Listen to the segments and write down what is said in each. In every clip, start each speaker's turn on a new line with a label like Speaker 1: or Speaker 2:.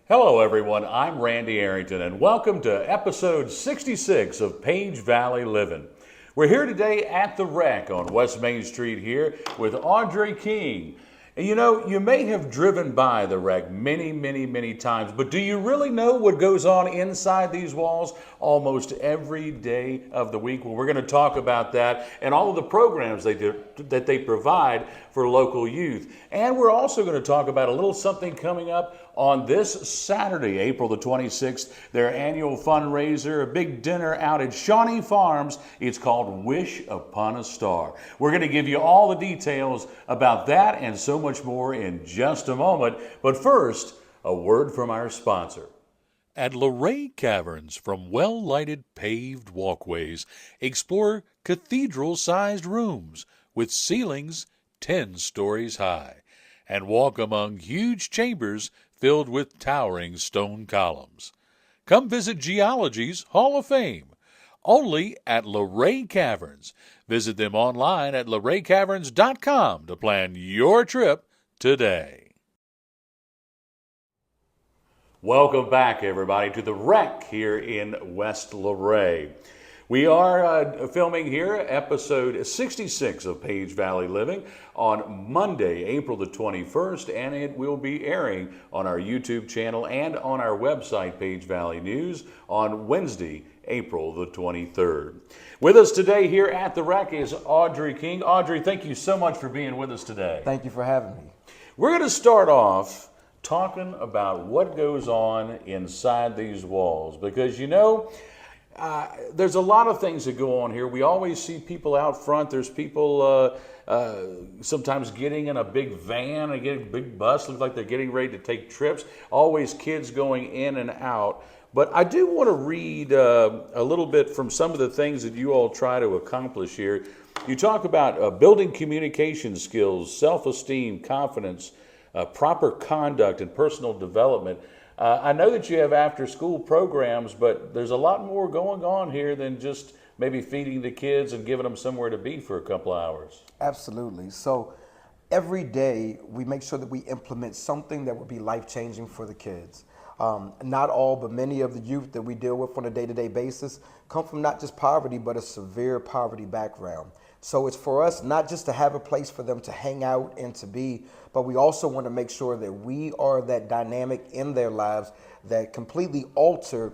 Speaker 1: Hello, everyone. I'm Randy Arrington, and welcome to episode 66 of Page Valley Livin'. We're here today at the Rec on West Main Street here with Audre King. And you know, you may have driven by the Rec many times, but do you really know what goes on inside these walls almost every day of the week? Well, we're going to talk about that and all of the programs that they provide for local youth. And we're also going to talk about a little something coming up on this Saturday, April the 26th, their annual fundraiser, a big dinner out at Shawnee Farms. It's called Wish Upon a Star. We're going to give you all the details about that and so much more in just a moment. But first, a word from our sponsor. At Luray Caverns, from well-lighted paved walkways, explore cathedral-sized rooms with ceilings 10 stories high, and walk among huge chambers filled with towering stone columns. Come visit Geology's Hall of Fame, only at Luray Caverns. Visit them online at luraycaverns.com to plan your trip today. Welcome back, everybody, to the Rec here in West Luray. We are filming here episode 66 of Page Valley Living on Monday, April the 21st, and it will be airing on our YouTube channel and on our website, Page Valley News, on Wednesday, April the 23rd. With us today here at the Rec is Audre King. Audre, thank you so much for being with us today.
Speaker 2: Thank you for having me.
Speaker 1: We're going to start off talking about what goes on inside these walls, because you know, there's a lot of things that go on here. We always see people out front. There's people sometimes getting in a big van, a big bus, looks like they're getting ready to take trips. Always kids going in and out. But I do want to read a little bit from some of the things that you all try to accomplish here. You talk about building communication skills, self-esteem, confidence, proper conduct, and personal development. I know that you have after-school programs, but there's a lot more going on here than just maybe feeding the kids and giving them somewhere to be for a couple of hours.
Speaker 2: Absolutely. So every day we make sure that we implement something that would be life-changing for the kids. Not all, but many of the youth that we deal with on a day-to-day basis come from not just poverty, but a severe poverty background. So it's for us not just to have a place for them to hang out and to be, but we also want to make sure that we are that dynamic in their lives that completely alter,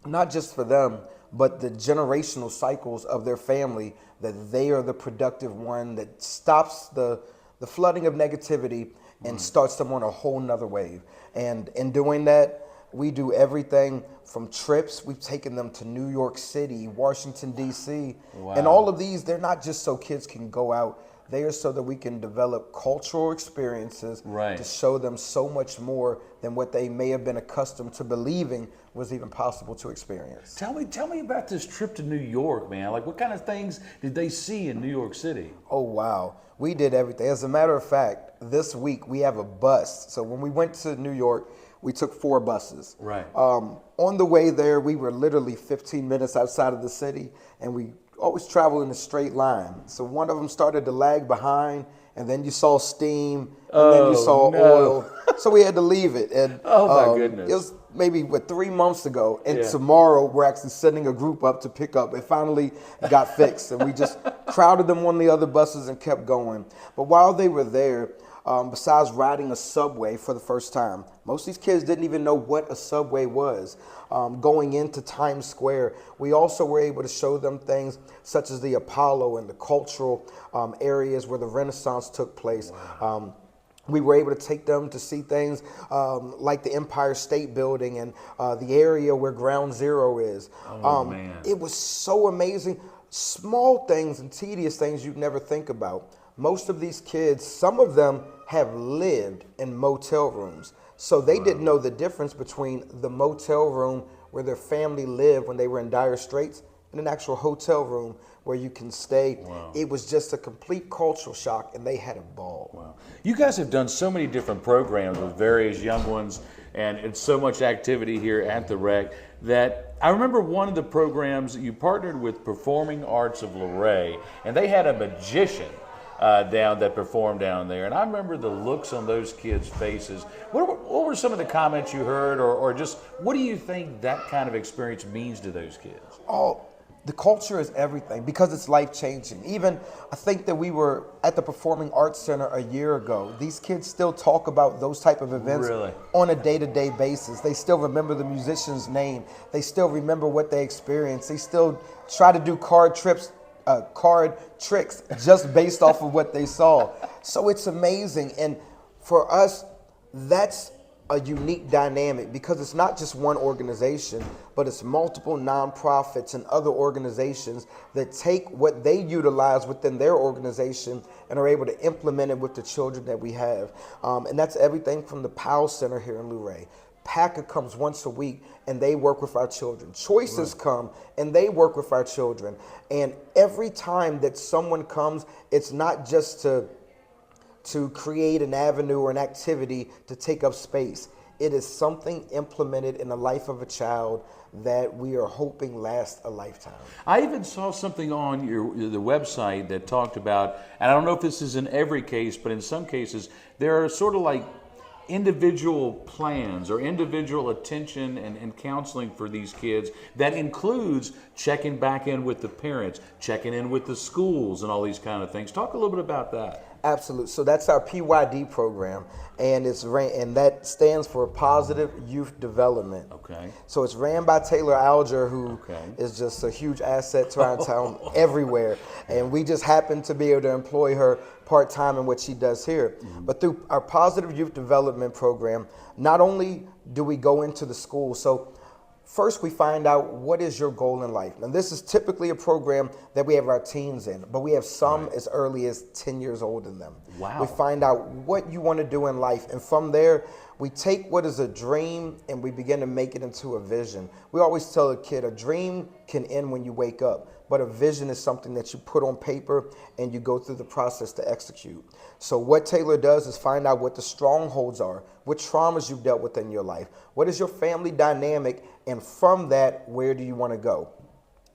Speaker 2: not just for them, but the generational cycles of their family, that they are the productive one that stops the flooding of negativity and starts them on a whole nother wave. And in doing that, we do everything from trips. We've taken them to New York City, Washington, D.C.
Speaker 1: Wow.
Speaker 2: And all of these, they're not just so kids can go out. They are so that we can develop cultural experiences to show them so much more than what they may have been accustomed to believing was even possible to experience.
Speaker 1: Tell me about this trip to New York, man. Like, what kind of things did they see in New York City?
Speaker 2: Oh, wow. We did everything. As a matter of fact, this week we have a bus. So when we went to New York, we took 4 buses.
Speaker 1: Right.
Speaker 2: On the way there, we were literally 15 minutes outside of the city, and we always travel in a straight line. So one of them started to lag behind, and then you saw steam, and then you saw oil. So we had to leave it. And
Speaker 1: my goodness.
Speaker 2: It was maybe 3 months ago, and tomorrow we're actually sending a group up to pick up. It finally got fixed, and we just crowded them on the other buses and kept going. But while they were there, besides riding a subway for the first time, most of these kids didn't even know what a subway was. Going into Times Square, we also were able to show them things such as the Apollo and the cultural areas where the Renaissance took place. Wow. We were able to take them to see things like the Empire State Building and the area where Ground Zero is.
Speaker 1: Man.
Speaker 2: It was so amazing. Small things and tedious things you'd never think about. Most of these kids, some of them have lived in motel rooms. So they didn't know the difference between the motel room where their family lived when they were in dire straits and an actual hotel room where you can stay. Wow. It was just a complete cultural shock, and they had a ball.
Speaker 1: Wow. You guys have done so many different programs with various young ones, and it's so much activity here at the Rec that I remember one of the programs that you partnered with Performing Arts of Luray, and they had a magician down that performed down there. And I remember the looks on those kids' faces. What were some of the comments you heard, or just what do you think that kind of experience means to those kids?
Speaker 2: Oh, the culture is everything because it's life changing. Even I think that we were at the Performing Arts Center a year ago. These kids still talk about those type of events
Speaker 1: Really?
Speaker 2: on a day-to-day basis. They still remember the musician's name. They still remember what they experienced. They still try to do card tricks just based off of what they saw. So it's amazing. And for us, that's a unique dynamic because it's not just one organization, but it's multiple nonprofits and other organizations that take what they utilize within their organization and are able to implement it with the children that we have. And that's everything from the Powell Center here in Luray. PACA comes once a week and they work with our children. Choices come and they work with our children. And every time that someone comes, it's not just to create an avenue or an activity to take up space. It is something implemented in the life of a child that we are hoping lasts a lifetime.
Speaker 1: I even saw something on the website that talked about, and I don't know if this is in every case, but in some cases, there are sort of like individual plans or individual attention and counseling for these kids that includes checking back in with the parents, checking in with the schools and all these kind of things. Talk a little bit about that.
Speaker 2: Absolutely. So that's our PYD program, and and that stands for Positive Youth Development.
Speaker 1: Okay.
Speaker 2: So it's ran by Taylor Alger, who is just a huge asset to our town everywhere, and we just happen to be able to employ her part-time in what she does here. But through our Positive Youth Development program, not only do we go into the school, so first we find out what is your goal in life. Now this is typically a program that we have our teens in, but we have some as early as 10 years old in them.
Speaker 1: Wow.
Speaker 2: We find out what you want to do in life, and from there we take what is a dream and we begin to make it into a vision. We always tell a kid a dream can end when you wake up, but a vision is something that you put on paper and you go through the process to execute. So what Taylor does is find out what the strongholds are, what traumas you've dealt with in your life, what is your family dynamic, and from that, where do you want to go?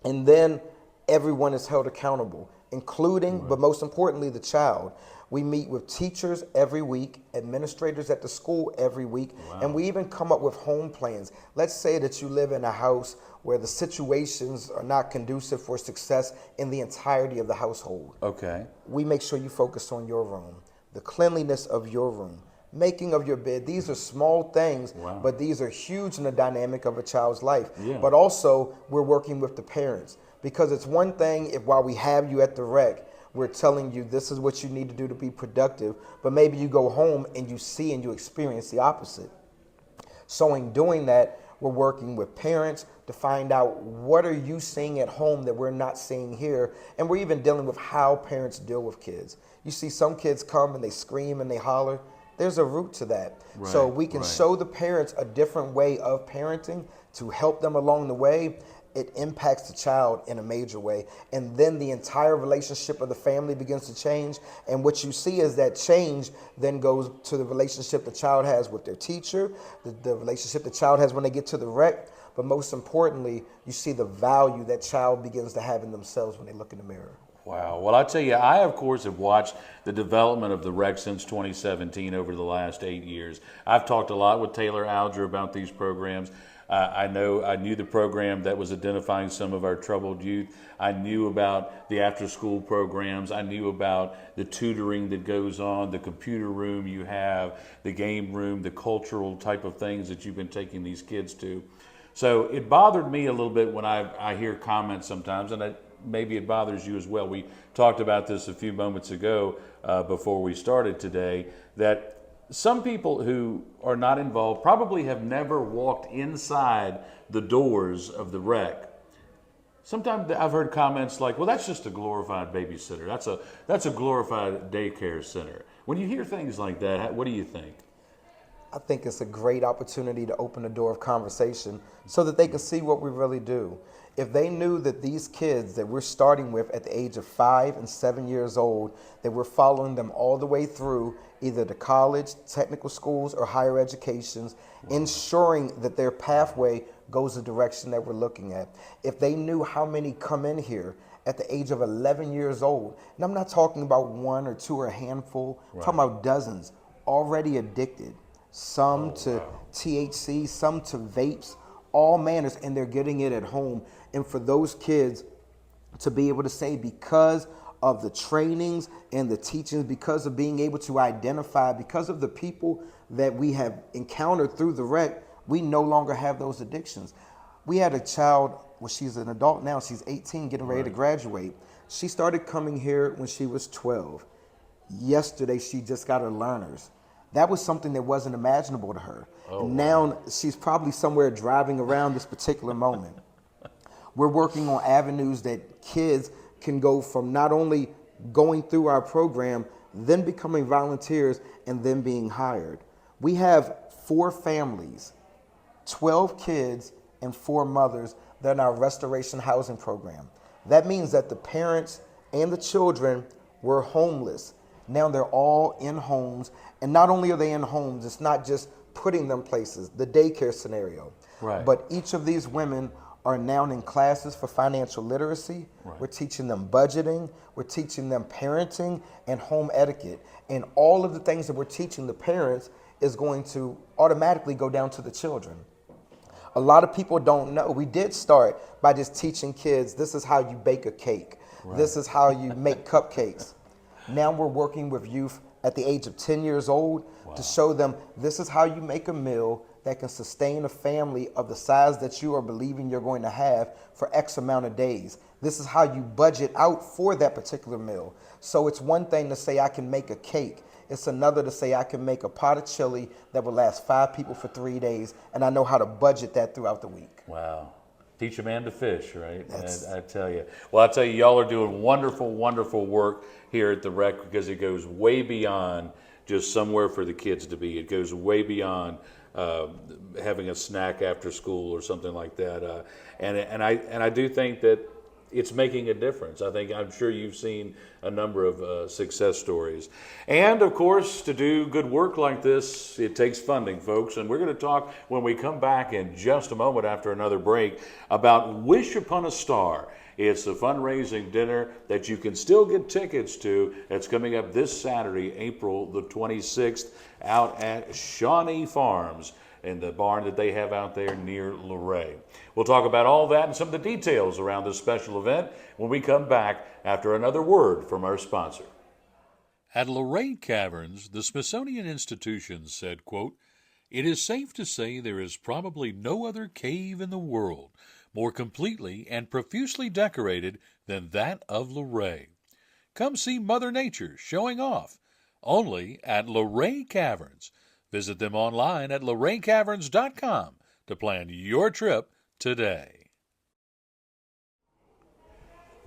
Speaker 2: And then everyone is held accountable, including, but most importantly, the child. We meet with teachers every week, administrators at the school every week, and we even come up with home plans. Let's say that you live in a house where the situations are not conducive for success in the entirety of the household.
Speaker 1: Okay.
Speaker 2: We make sure you focus on your room, the cleanliness of your room, making of your bed. These are small things, but these are huge in the dynamic of a child's life. But also, we're working with the parents, because it's one thing if while we have you at the rec, we're telling you this is what you need to do to be productive, but maybe you go home and you see and you experience the opposite. So in doing that, we're working with parents to find out what are you seeing at home that we're not seeing here, and we're even dealing with how parents deal with kids. You see some kids come and they scream and they holler. There's a root to that. So we can show the parents a different way of parenting to help them along the way. It impacts the child in a major way. And then the entire relationship of the family begins to change. And what you see is that change then goes to the relationship the child has with their teacher, the relationship the child has when they get to the rec. But most importantly, you see the value that child begins to have in themselves when they look in the mirror.
Speaker 1: Wow. Well, I tell you, I, of course, have watched the development of the rec since 2017 over the last 8 years. I've talked a lot with Taylor Alger about these programs. I knew the program that was identifying some of our troubled youth. I knew about the after-school programs. I knew about the tutoring that goes on, the computer room you have, the game room, the cultural type of things that you've been taking these kids to. So it bothered me a little bit when I hear comments sometimes, and maybe it bothers you as well. We talked about this a few moments ago before we started today, that some people who are not involved probably have never walked inside the doors of the rec. Sometimes I've heard comments like, well, that's just a glorified babysitter. That's a glorified daycare center. When you hear things like that, what do you think?
Speaker 2: I think it's a great opportunity to open the door of conversation so that they can see what we really do. If they knew that these kids that we're starting with at the age of 5 and 7 years old, that we're following them all the way through either to college, technical schools, or higher educations, ensuring that their pathway goes the direction that we're looking at. If they knew how many come in here at the age of 11 years old. And I'm not talking about one or two or a handful, I'm talking about dozens already addicted, some to THC, some to vapes, all manners, and they're getting it at home. And for those kids to be able to say, because of the trainings and the teachings, because of being able to identify, because of the people that we have encountered through the rec, we no longer have those addictions. We had a child, well, she's an adult now, she's 18, getting ready to graduate. She started coming here when she was 12. Yesterday, she just got her learners. That was something that wasn't imaginable to her. And now she's probably somewhere driving around this particular moment. We're working on avenues that kids can go from not only going through our program, then becoming volunteers, and then being hired. We have 4 families, 12 kids, and 4 mothers that are in our restoration housing program. That means that the parents and the children were homeless. Now they're all in homes, and not only are they in homes, it's not just putting them places, the daycare scenario, but each of these women are now in classes for financial literacy. We're teaching them budgeting, we're teaching them parenting and home etiquette. And all of the things that we're teaching the parents is going to automatically go down to the children. A lot of people don't know. We did start by just teaching kids, this is how you bake a cake. This is how you make cupcakes. Now we're working with youth at the age of 10 years old to show them this is how you make a meal that can sustain a family of the size that you are believing you're going to have for X amount of days. This is how you budget out for that particular meal. So it's one thing to say I can make a cake. It's another to say I can make a pot of chili that will last 5 people for 3 days, and I know how to budget that throughout the week.
Speaker 1: Wow. Teach a man to fish, right? I tell you. Well, I tell you, y'all are doing wonderful, wonderful work here at the rec, because it goes way beyond just somewhere for the kids to be. It goes way beyond having a snack after school or something like that. And I do think that it's making a difference. I'm sure you've seen a number of success stories. And of course, to do good work like this, it takes funding, folks. And we're going to talk when we come back in just a moment after another break about Wish Upon a Star. It's a fundraising dinner that you can still get tickets to. It's coming up this Saturday, April the 26th, out at Shawnee Farms, in the barn that they have out there near Luray. We'll talk about all that and some of the details around this special event when we come back after another word from our sponsor. At Luray Caverns, the Smithsonian Institution said, quote, "It is safe to say there is probably no other cave in the world more completely and profusely decorated than that of Luray. Come see Mother Nature showing off, only at Luray Caverns. Visit them online at luraycaverns.com to plan your trip today."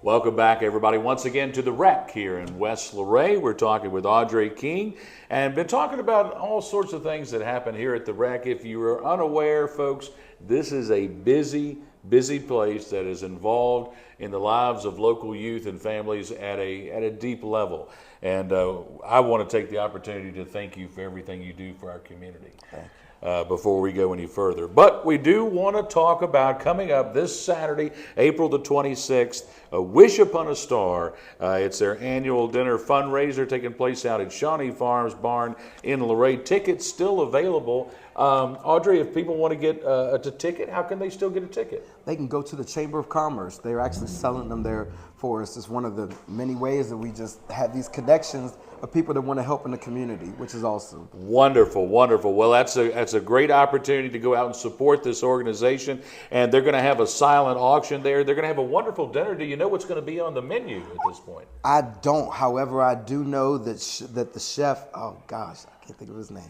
Speaker 1: Welcome back, everybody, once again to the rec here in West Luray. We're talking with Audre King and been talking about all sorts of things that happen here at the rec. If you are unaware, folks, this is a busy place that is involved in the lives of local youth and families at a deep level. And I want to take the opportunity to thank you for everything you do for our community before we go any further. But we do want to talk about coming up this Saturday, April the 26th, a Wish Upon a Star. It's their annual dinner fundraiser taking place out at Shawnee Farms Barn in Luray. Tickets still available. Audrey, if people want to get a ticket, how can they still get a ticket?
Speaker 2: They can go to the Chamber of Commerce. They're actually selling them there for us. It's one of the many ways that we just have these connections of people that want to help in the community, which is awesome.
Speaker 1: Wonderful, wonderful. Well, that's a great opportunity to go out and support this organization. And they're going to have a silent auction there. They're going to have a wonderful dinner. Do you know what's going to be on the menu at this point?
Speaker 2: I don't. However, I do know that that the chef, oh gosh, I can't think of his name.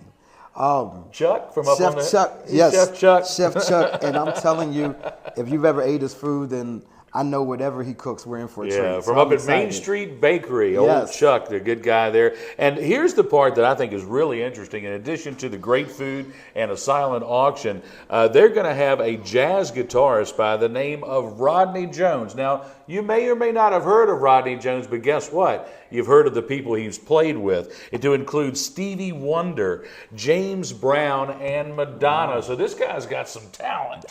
Speaker 1: Chuck from up
Speaker 2: Chef
Speaker 1: on the
Speaker 2: Chuck, yes,
Speaker 1: Chef Chuck.
Speaker 2: Chef Chuck, and I'm telling you, if you've ever ate his food, then I know whatever he cooks, we're in for a treat.
Speaker 1: Yeah,
Speaker 2: So
Speaker 1: from
Speaker 2: I'm
Speaker 1: up at
Speaker 2: excited.
Speaker 1: Main Street Bakery, old
Speaker 2: Yes.
Speaker 1: Chuck, the good guy there. And here's the part that I think is really interesting. In addition to the great food and a silent auction, they're going to have a jazz guitarist by the name of Rodney Jones. Now, you may or may not have heard of Rodney Jones, but guess what? You've heard of the people he's played with. It to include Stevie Wonder, James Brown, and Madonna. So this guy's got some talent.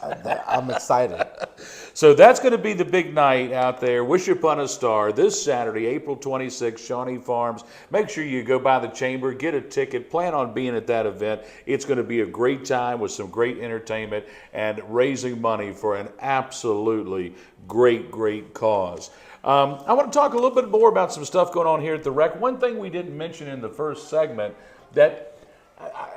Speaker 2: I'm excited.
Speaker 1: So that's going to be the big night out there. Wish Upon a Star this Saturday, April 26th, Shawnee Farms. Make sure you go by the chamber, get a ticket, plan on being at that event. It's going to be a great time with some great entertainment and raising money for an absolutely great cause. I want to talk a little bit more about some stuff going on here at the Rec. One thing we didn't mention in the first segment that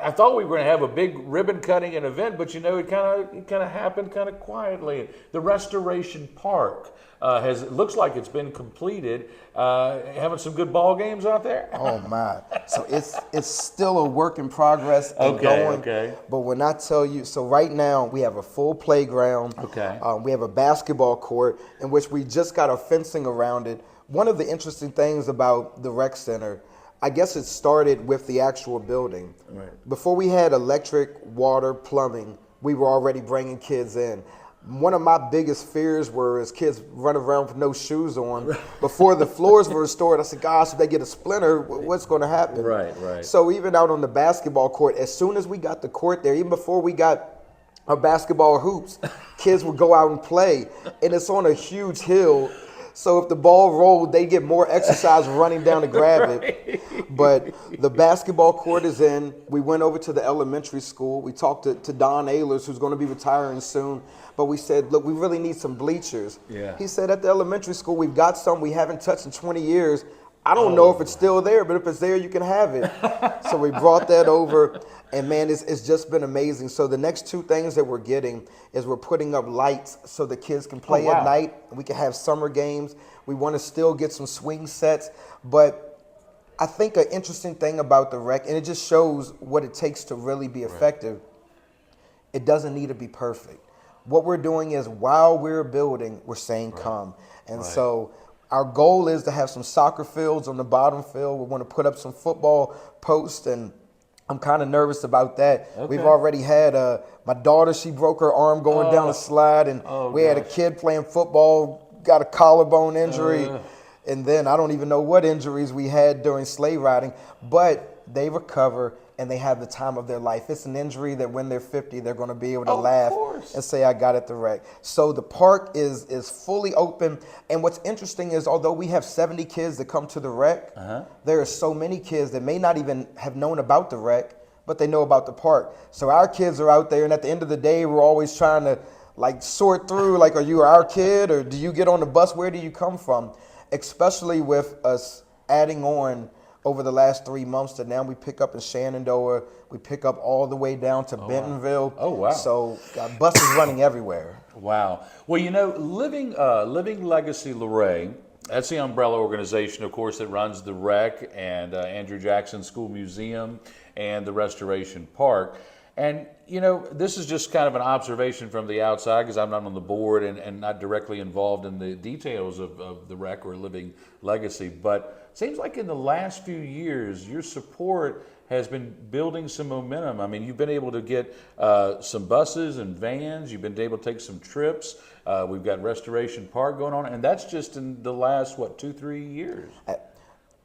Speaker 1: I thought we were going to have a big ribbon cutting and event, but it kind of happened kind of quietly. The Restoration Park it looks like it's been completed. Having some good ball games out there.
Speaker 2: Oh my! So it's still a work in progress and going.
Speaker 1: Okay.
Speaker 2: But when I tell you, so right now we have a full playground.
Speaker 1: Okay.
Speaker 2: We have a basketball court in which we just got a fencing around it. One of the interesting things about the rec center, I guess it started with the actual building.
Speaker 1: Right.
Speaker 2: Before we had electric, water, plumbing, we were already bringing kids in. One of my biggest fears was kids running around with no shoes on. Before the floors were restored, I said, gosh, if they get a splinter, what's going to happen?
Speaker 1: Right.
Speaker 2: So even out on the basketball court, as soon as we got the court there, even before we got our basketball hoops, kids would go out and play. And it's on a huge hill. So if the ball rolled, they get more exercise running down to grab it. But the basketball court is in. We went over to the elementary school. We talked to Don Ehlers, who's going to be retiring soon. But we said, look, we really need some bleachers.
Speaker 1: Yeah.
Speaker 2: He said, at the elementary school, we've got some we haven't touched in 20 years. I don't know if it's still there, but if it's there, you can have it. So we brought that over, and man, it's just been amazing. So the next two things that we're getting is we're putting up lights so the kids can play at night, and we can have summer games. We want to still get some swing sets, but I think an interesting thing about the rec, and it just shows what it takes to really be effective, it doesn't need to be perfect. What we're doing is while we're building, we're saying come. And so our goal is to have some soccer fields on the bottom field. We want to put up some football posts, and I'm kind of nervous about that. Okay. We've already had my daughter, she broke her arm going down a slide, and we had a kid playing football, got a collarbone injury, and then I don't even know what injuries we had during sleigh riding, but they recover and they have the time of their life. It's an injury that when they're 50, they're going to be able to laugh and say, I got it the wreck. So the park is fully open. And what's interesting is, although we have 70 kids that come to the rec, there are so many kids that may not even have known about the rec, but they know about the park. So our kids are out there, and at the end of the day, we're always trying to sort through, are you our kid, or do you get on the bus? Where do you come from? Especially with us adding on over the last 3 months that now we pick up in Shenandoah, we pick up all the way down to Bentonville.
Speaker 1: Wow. Oh, wow.
Speaker 2: So got buses running everywhere.
Speaker 1: Wow. Well, Living Legacy Luray, that's the umbrella organization, of course, that runs the Rec and Andrew Jackson School Museum and the Restoration Park. And, this is just kind of an observation from the outside because I'm not on the board and not directly involved in the details of the Rec or Living Legacy. But it seems like in the last few years, your support has been building some momentum. I mean, you've been able to get some buses and vans. You've been able to take some trips. We've got Restoration Park going on. And that's just in the last, 2-3 years?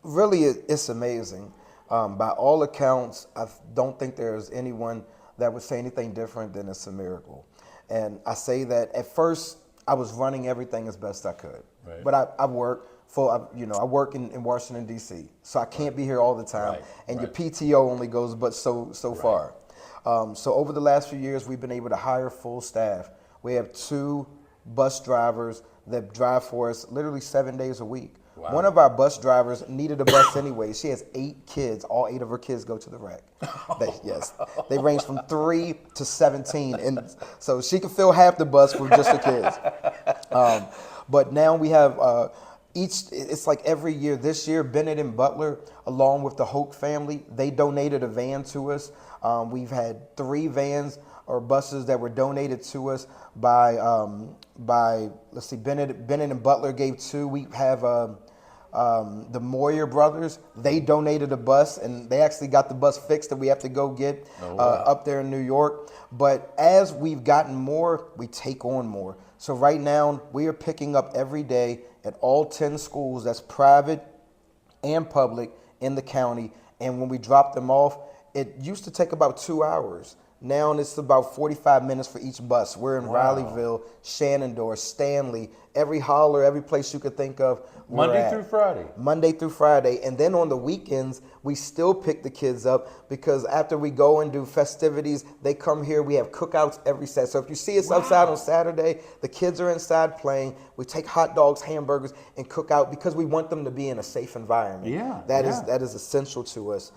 Speaker 2: Really, it's amazing. By all accounts, I don't think there's anyone that would say anything different than it's a miracle. And I say that at first I was running everything as best I could. Right. But I work I work in Washington, D.C., so I can't be here all the time. And your PTO only goes but so far. So over the last few years, we've been able to hire full staff. We have 2 bus drivers that drive for us literally 7 days a week. Wow. One of our bus drivers needed a bus anyway. She has 8 kids. All 8 of her kids go to the rec. They range from 3 to 17, and so she can fill half the bus with just the kids. But now we have it's like every year. This year, Bennett and Butler, along with the Hoke family, they donated a van to us. We've had 3 vans or buses that were donated to us by let's see, Bennett and Butler gave 2. We have the Moyer brothers. They donated a bus, and they actually got the bus fixed that we have to go get up there in New York. But as we've gotten more, we take on more. So right now, we are picking up every day at all 10 schools, that's private and public in the county. And when we drop them off, it used to take about 2 hours. Now it's about 45 minutes for each bus. We're in
Speaker 1: Wow.
Speaker 2: Rileyville, Shenandoah, Stanley, every holler, every place you could think of. we're
Speaker 1: Monday
Speaker 2: at.
Speaker 1: through Friday.
Speaker 2: Monday through Friday. And then on the weekends, we still pick the kids up because after we go and do festivities, they come here. We have cookouts every Saturday. So if you see us outside on Saturday, the kids are inside playing. We take hot dogs, hamburgers, and cook out because we want them to be in a safe environment.
Speaker 1: Yeah,
Speaker 2: That
Speaker 1: yeah.
Speaker 2: is that is essential to us.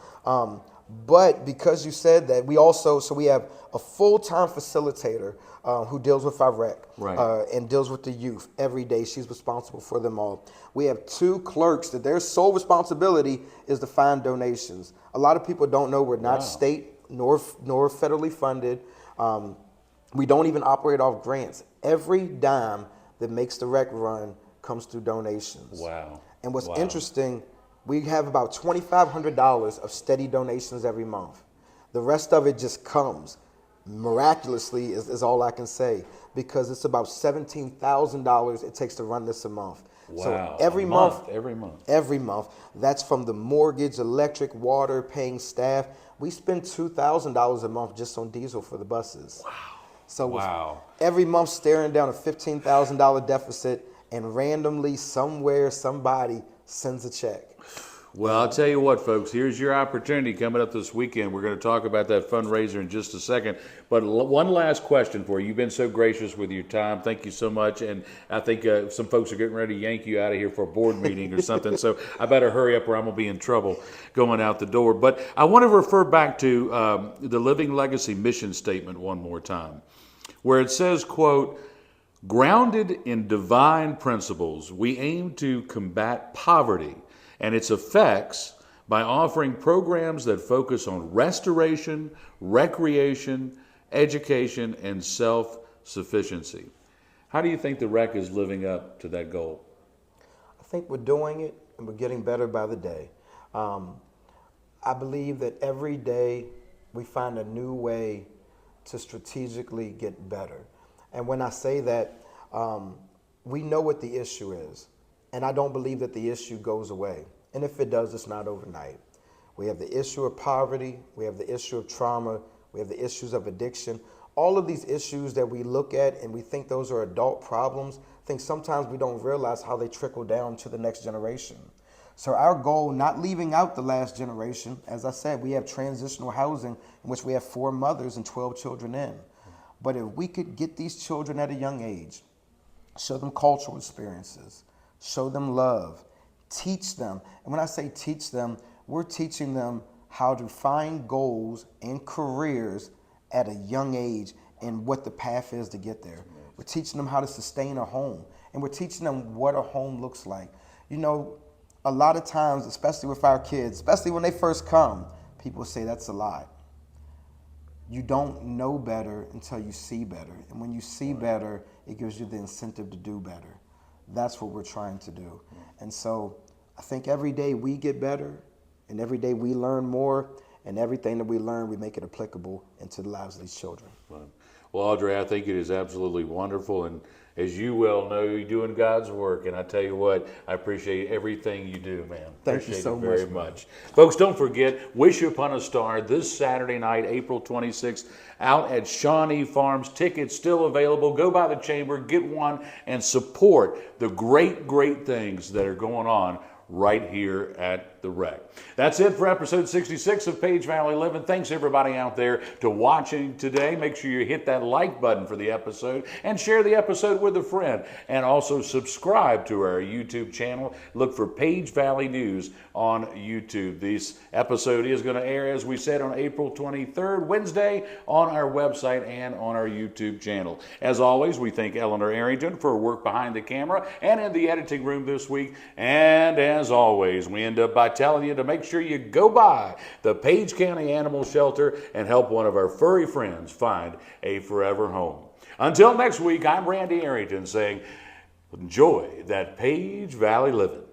Speaker 2: But because you said that, we have a full-time facilitator who deals with our rec
Speaker 1: Right.
Speaker 2: and deals with the youth every day. She's responsible for them all. We have 2 clerks that their sole responsibility is to find donations. A lot of people don't know we're not state nor federally funded. We don't even operate off grants. Every dime that makes the rec run comes through donations.
Speaker 1: Wow.
Speaker 2: And what's
Speaker 1: Wow.
Speaker 2: interesting, we have about $2,500 of steady donations every month. The rest of it just comes miraculously, is all I can say, because it's about $17,000 it takes to run this a month.
Speaker 1: Wow.
Speaker 2: So every
Speaker 1: A
Speaker 2: month,
Speaker 1: every month.
Speaker 2: that's from the mortgage, electric, water, paying staff. We spend $2,000 a month just on diesel for the buses. Wow. So
Speaker 1: Wow.
Speaker 2: every month staring down a $15,000 deficit, and randomly somewhere somebody sends a check.
Speaker 1: Well, I'll tell you what, folks, here's your opportunity coming up this weekend. We're going to talk about that fundraiser in just a second. But one last question for you. You've been so gracious with your time. Thank you so much. And I think some folks are getting ready to yank you out of here for a board meeting or something. So I better hurry up or I'm going to be in trouble going out the door. But I want to refer back to the Living Legacy mission statement one more time, where it says, quote, "Grounded in divine principles, we aim to combat poverty and its effects by offering programs that focus on restoration, recreation, education, and self-sufficiency." How do you think the rec is living up to that goal?
Speaker 2: I think we're doing it and we're getting better by the day. I believe that every day we find a new way to strategically get better. And when I say that, we know what the issue is. And I don't believe that the issue goes away. And if it does, it's not overnight. We have the issue of poverty. We have the issue of trauma. We have the issues of addiction. All of these issues that we look at and we think those are adult problems, I think sometimes we don't realize how they trickle down to the next generation. So our goal, not leaving out the last generation, as I said, we have transitional housing in which we have 4 mothers and 12 children in. But if we could get these children at a young age, show them cultural experiences, show them love, teach them. And when I say teach them, we're teaching them how to find goals and careers at a young age and what the path is to get there. We're teaching them how to sustain a home, and we're teaching them what a home looks like. You know, a lot of times, especially with our kids, especially when they first come, people say that's a lie. You don't know better until you see better. And when you see better, it gives you the incentive to do better. That's what we're trying to do. And so I think every day we get better, and every day we learn more, and everything that we learn, we make it applicable into the lives of these children.
Speaker 1: Well, Audre, I think it is absolutely wonderful. And as you well know, you're doing God's work. And I tell you what, I appreciate everything you do, man.
Speaker 2: Thank you so
Speaker 1: Appreciate it very
Speaker 2: much,
Speaker 1: much. Folks, don't forget, Wish Upon a Star this Saturday night, April 26th, out at Shawnee Farms. Tickets still available. Go by the chamber, get one, and support the great, great things that are going on right here at the Rec. That's it for episode 66 of Page Valley Living. Thanks everybody out there to watching today. Make sure you hit that like button for the episode and share the episode with a friend. And also subscribe to our YouTube channel. Look for Page Valley News on YouTube. This episode is going to air, as we said, on April 23rd, Wednesday, on our website and on our YouTube channel. As always, we thank Eleanor Arrington for her work behind the camera and in the editing room this week. And as always, we end up by telling you to make sure you go by the Page County Animal Shelter and help one of our furry friends find a forever home. Until next week, I'm Randy Arrington saying, enjoy that Page Valley living.